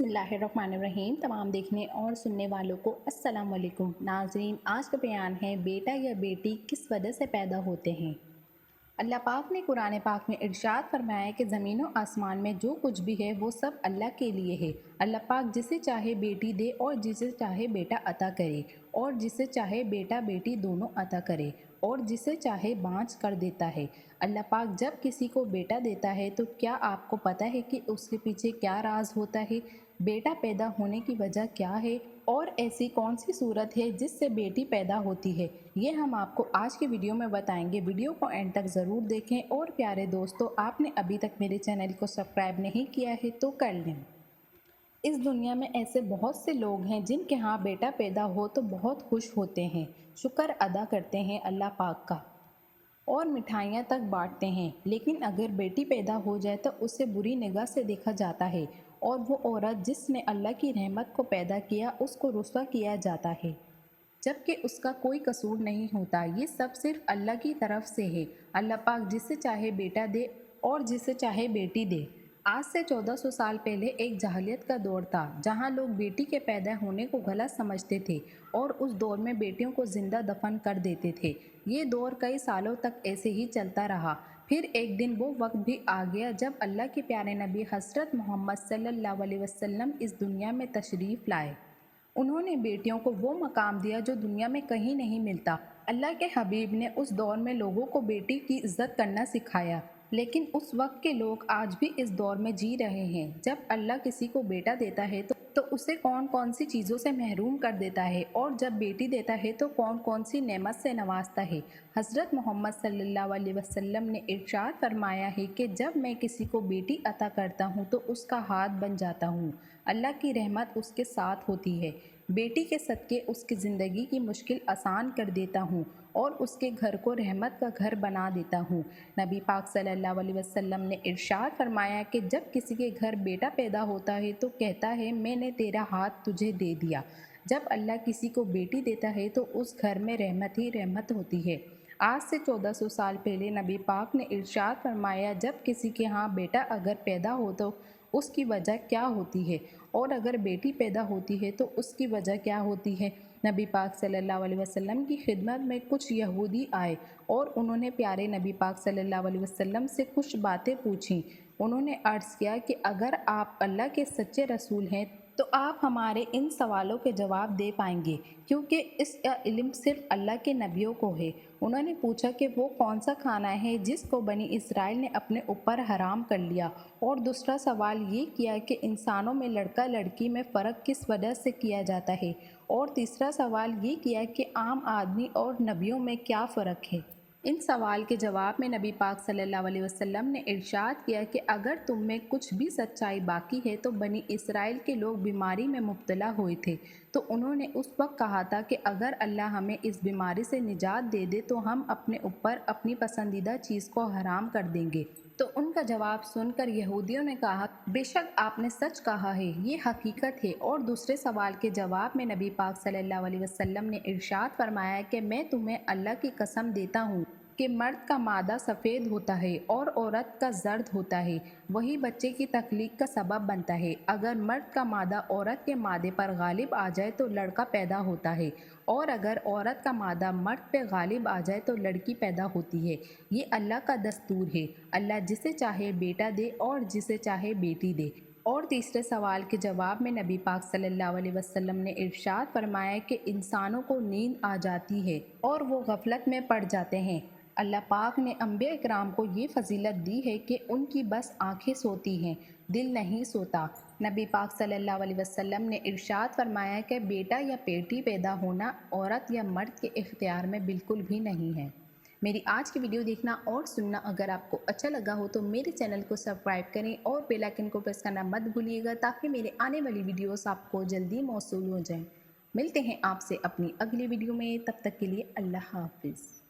बिस्मिल्लाहिर्रहमानिर्रहीम। तमाम देखने और सुनने वालों को अस्सलाम वालेकुम। नाज़रीन, आज का बयान है बेटा या बेटी किस वजह से पैदा होते हैं। अल्लाह पाक ने कुरान पाक में इरशाद फरमाया है कि ज़मीन और आसमान में जो कुछ भी है वो सब अल्लाह के लिए है। अल्लाह पाक जिसे चाहे बेटी दे और जिसे चाहे बेटा अता करे, और जिसे चाहे बेटा बेटी दोनों अता करे, और जिसे चाहे बाँझ कर देता है। अल्लाह पाक जब किसी को बेटा देता है तो क्या आपको पता है कि उसके पीछे क्या राज होता है? बेटा पैदा होने की वजह क्या है, और ऐसी कौन सी सूरत है जिससे बेटी पैदा होती है, ये हम आपको आज की वीडियो में बताएंगे। वीडियो को एंड तक ज़रूर देखें। और प्यारे दोस्तों, आपने अभी तक मेरे चैनल को सब्सक्राइब नहीं किया है तो कर लें। इस दुनिया में ऐसे बहुत से लोग हैं जिनके यहाँ बेटा पैदा हो तो बहुत खुश होते हैं, शुक्र अदा करते हैं अल्लाह पाक का, और मिठाइयाँ तक बांटते हैं। लेकिन अगर बेटी पैदा हो जाए तो उसे बुरी निगाह से देखा जाता है, और वो औरत जिसने अल्लाह की रहमत को पैदा किया उसको रुस्वा किया जाता है, जबकि उसका कोई कसूर नहीं होता। ये सब सिर्फ अल्लाह की तरफ से है। अल्लाह पाक जिसे चाहे बेटा दे और जिसे चाहे बेटी दे। आज से 1400 साल पहले एक जहालियत का दौर था जहां लोग बेटी के पैदा होने को गलत समझते थे, और उस दौर में बेटियों को जिंदा दफन कर देते थे। ये दौर कई सालों तक ऐसे ही चलता रहा। फिर एक दिन वो वक्त भी आ गया जब अल्लाह के प्यारे नबी हज़रत मोहम्मद सल्लल्लाहु अलैहि वसल्लम इस दुनिया में तशरीफ़ लाए। उन्होंने बेटियों को वो मकाम दिया जो दुनिया में कहीं नहीं मिलता। अल्लाह के हबीब ने उस दौर में लोगों को बेटी की इज्जत करना सिखाया। लेकिन उस वक्त के लोग आज भी इस दौर में जी रहे हैं। जब अल्लाह किसी को बेटा देता है तो उसे कौन कौन सी चीज़ों से महरूम कर देता है, और जब बेटी देता है तो कौन कौन सी नेमत से नवाजता है। हज़रत मोहम्मद सल्लल्लाहु अलैहि वसल्लम ने इरशाद फरमाया है कि जब मैं किसी को बेटी अता करता हूँ तो उसका हाथ बन जाता हूँ, अल्लाह की रहमत उसके साथ होती है। बेटी के सदक़े उसकी ज़िंदगी की मुश्किल आसान कर देता हूँ, और उसके घर को रहमत का घर बना देता हूँ। नबी पाक सल्लल्लाहु अलैहि वसल्लम ने इरशाद फरमाया कि जब किसी के घर बेटा पैदा होता है तो कहता है मैंने तेरा हाथ तुझे दे दिया। जब अल्लाह किसी को बेटी देता है तो उस घर में रहमत ही रहमत होती है। आज से 1400 साल पहले नबी पाक ने इरशाद फरमाया जब किसी के यहाँ बेटा अगर पैदा हो तो उसकी वजह क्या होती है, और अगर बेटी पैदा होती है तो उसकी वजह क्या होती है। नबी पाक सल्लल्लाहु अलैहि वसल्लम की खिदमत में कुछ यहूदी आए और उन्होंने प्यारे नबी पाक सल्लल्लाहु अलैहि वसल्लम से कुछ बातें पूछीं। उन्होंने अर्ज़ किया कि अगर आप अल्लाह के सच्चे रसूल हैं तो आप हमारे इन सवालों के जवाब दे पाएंगे, क्योंकि इसका इल्म सिर्फ अल्लाह के नबियों को है। उन्होंने पूछा कि वो कौन सा खाना है जिसको बनी इसराइल ने अपने ऊपर हराम कर लिया, और दूसरा सवाल ये किया कि इंसानों में लड़का लड़की में फ़र्क किस वजह से किया जाता है, और तीसरा सवाल ये किया कि आम आदमी और नबियों में क्या फ़र्क है। इन सवाल के जवाब में नबी पाक सल्लल्लाहु अलैहि वसल्लम ने इरशाद किया कि अगर तुम में कुछ भी सच्चाई बाकी है तो बनी इसराइल के लोग बीमारी में मुब्तला हुए थे, तो उन्होंने उस वक्त कहा था कि अगर अल्लाह हमें इस बीमारी से निजात दे दे तो हम अपने ऊपर अपनी पसंदीदा चीज़ को हराम कर देंगे। तो उनका जवाब सुनकर यहूदियों ने कहा बेशक आपने सच कहा है, ये हकीकत है। और दूसरे सवाल के जवाब में नबी पाक सल्लल्लाहु अलैहि वसल्लम ने इरशाद फरमाया कि मैं तुम्हें अल्लाह की कसम देता हूँ कि मर्द का मादा सफ़ेद होता है और औरत का जर्द होता है, वही बच्चे की तख्लीक का सबब बनता है। अगर मर्द का मादा औरत के मादे पर गालिब आ जाए तो लड़का पैदा होता है, और अगर औरत का मादा मर्द पे गालिब आ जाए तो लड़की पैदा होती है। ये अल्लाह का दस्तूर है। अल्लाह जिसे चाहे बेटा दे और जिसे चाहे बेटी दे। और तीसरे सवाल के जवाब में नबी पाक सल्लल्लाहु अलैहि वसल्लम ने इरशाद फरमाया कि इंसानों को नींद आ जाती है और वो गफलत में पड़ जाते हैं। अल्लाह पाक ने अंबिया इकराम को ये फजीलत दी है कि उनकी बस आंखें सोती हैं, दिल नहीं सोता। नबी पाक सल्लल्लाहु अलैहि वसल्लम ने इरशाद फरमाया कि बेटा या बेटी पैदा होना औरत या मर्द के इख्तियार में बिल्कुल भी नहीं है। मेरी आज की वीडियो देखना और सुनना अगर आपको अच्छा लगा हो तो मेरे चैनल को सब्सक्राइब करें और बेल आइकन को प्रेस करना मत भूलिएगा, ताकि मेरे आने वाली वीडियोस आपको जल्दी मौसूल हो जाएं। मिलते हैं आपसे अपनी अगली वीडियो में, तब तक के लिए अल्लाह हाफिज़।